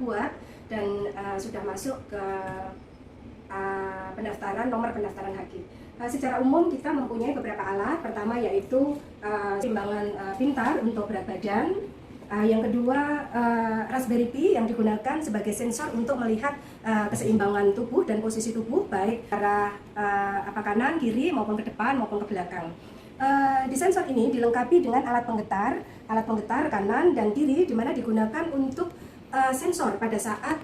kuat dan sudah masuk ke nomor pendaftaran HG. Secara umum kita mempunyai beberapa alat. Pertama yaitu timbangan pintar untuk berat badan. Yang kedua, Raspberry Pi yang digunakan sebagai sensor untuk melihat keseimbangan tubuh dan posisi tubuh, baik arah kanan, kiri, maupun ke depan, maupun ke belakang. Di sensor ini dilengkapi dengan alat penggetar kanan dan kiri, di mana digunakan untuk sensor pada saat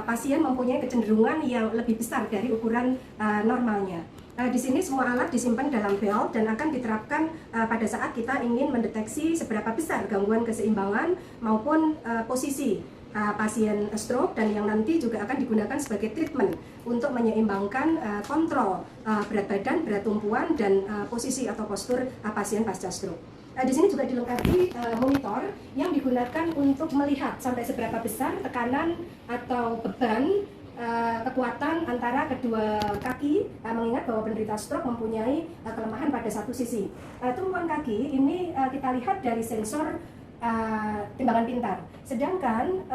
pasien mempunyai kecenderungan yang lebih besar dari ukuran normalnya. Di sini semua alat disimpan dalam belt dan akan diterapkan pada saat kita ingin mendeteksi seberapa besar gangguan keseimbangan maupun posisi pasien stroke, dan yang nanti juga akan digunakan sebagai treatment untuk menyeimbangkan kontrol berat badan, berat tumpuan, dan posisi atau postur pasien pasca stroke. Di sini juga dilengkapi monitor yang digunakan untuk melihat sampai seberapa besar tekanan atau beban kekuatan antara kedua kaki, mengingat bahwa penderita stroke mempunyai kelemahan pada satu sisi. Tumpuan kaki ini kita lihat dari sensor timbangan pintar, sedangkan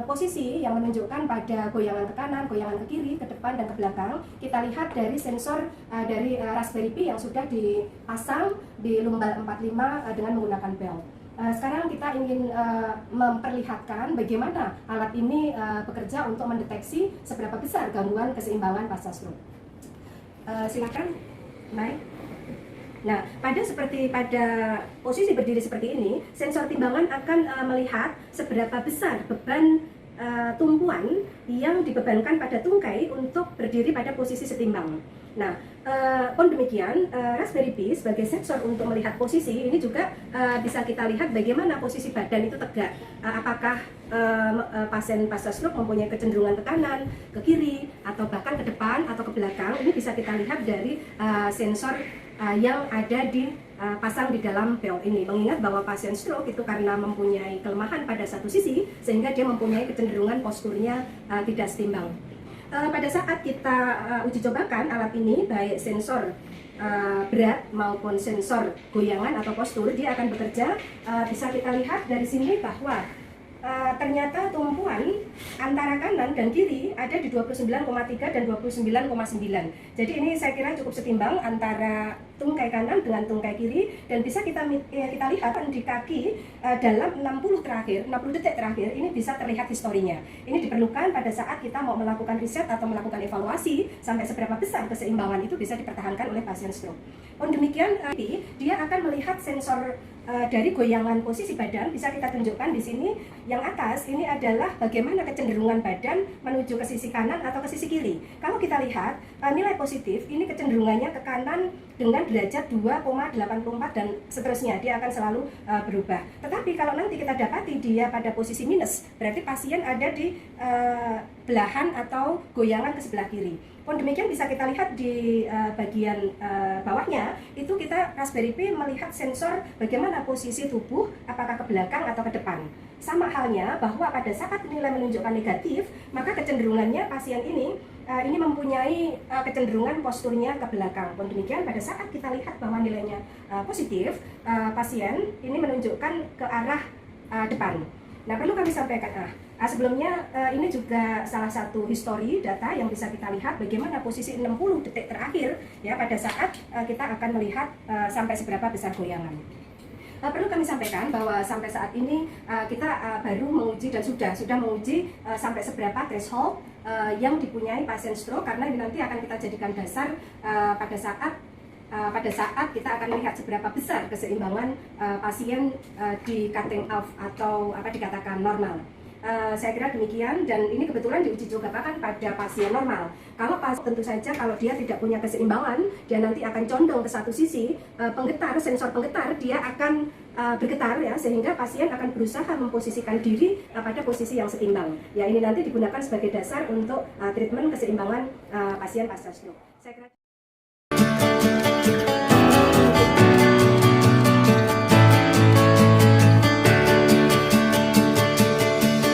posisi yang menunjukkan pada goyangan ke kanan, goyangan ke kiri, ke depan, dan ke belakang kita lihat dari sensor dari Raspberry Pi yang sudah dipasang di lumbal 45 dengan menggunakan belt. Sekarang kita ingin memperlihatkan bagaimana alat ini bekerja untuk mendeteksi seberapa besar gangguan keseimbangan pasca stroke. Silakan, naik. Nah, pada posisi berdiri seperti ini, sensor timbangan akan melihat seberapa besar beban tumpuan yang dibebankan pada tungkai untuk berdiri pada posisi setimbang. Nah, pun demikian, Raspberry Pi sebagai sensor untuk melihat posisi ini juga bisa kita lihat bagaimana posisi badan itu tegak. Apakah pasien pasca stroke mempunyai kecenderungan ke kanan, ke kiri, atau bahkan ke depan atau ke belakang. Ini bisa kita lihat dari sensor yang ada pasang di dalam belt ini. Mengingat bahwa pasien stroke itu karena mempunyai kelemahan pada satu sisi, sehingga dia mempunyai kecenderungan posturnya tidak setimbang. Pada saat kita uji cobakan alat ini, baik sensor berat maupun sensor goyangan atau postur, dia akan bekerja. Bisa kita lihat dari sini bahwa ternyata tumpuan antara kanan dan kiri ada di 29,3 dan 29,9. Jadi ini saya kira cukup setimbang antara tungkai kanan dengan tungkai kiri, dan bisa kita lihat di kaki dalam 60 detik terakhir ini bisa terlihat historinya. Ini diperlukan pada saat kita mau melakukan riset atau melakukan evaluasi sampai seberapa besar keseimbangan itu bisa dipertahankan oleh pasien stroke. Pun demikian, dia akan melihat sensor dari goyangan posisi badan. Bisa kita tunjukkan di sini. Yang atas ini adalah bagaimana kecenderungan badan menuju ke sisi kanan atau ke sisi kiri. Kalau kita lihat nilai positif, ini kecenderungannya ke kanan dengan derajat 2,84 dan seterusnya. Dia akan selalu berubah. Tetapi kalau nanti kita dapati dia pada posisi minus, berarti pasien ada di belahan atau goyangan ke sebelah kiri. Pun demikian bisa kita lihat di bagian bawahnya, itu kita Raspberry Pi melihat sensor bagaimana posisi tubuh, apakah ke belakang atau ke depan. Sama halnya bahwa pada saat nilai menunjukkan negatif, maka kecenderungannya pasien ini mempunyai kecenderungan posturnya ke belakang. Pun demikian pada saat kita lihat bahwa nilainya positif, pasien ini menunjukkan ke arah depan. Nah, perlu kami sampaikan, sebelumnya ini juga salah satu histori data yang bisa kita lihat bagaimana posisi 60 detik terakhir ya pada saat kita akan melihat sampai seberapa besar goyangan. Perlu kami sampaikan bahwa sampai saat ini kita baru menguji dan sudah menguji sampai seberapa threshold yang dipunyai pasien stroke, karena ini nanti akan kita jadikan dasar pada saat kita akan melihat seberapa besar keseimbangan pasien di cutting off atau dikatakan normal. Saya kira demikian, dan ini kebetulan diuji cobakan pada pasien normal. Kalau tentu saja kalau dia tidak punya keseimbangan, dia nanti akan condong ke satu sisi, sensor penggetar dia akan bergetar ya, sehingga pasien akan berusaha memposisikan diri pada posisi yang setimbang. Ya, ini nanti digunakan sebagai dasar untuk treatment keseimbangan pasien pasca stroke. Saya kira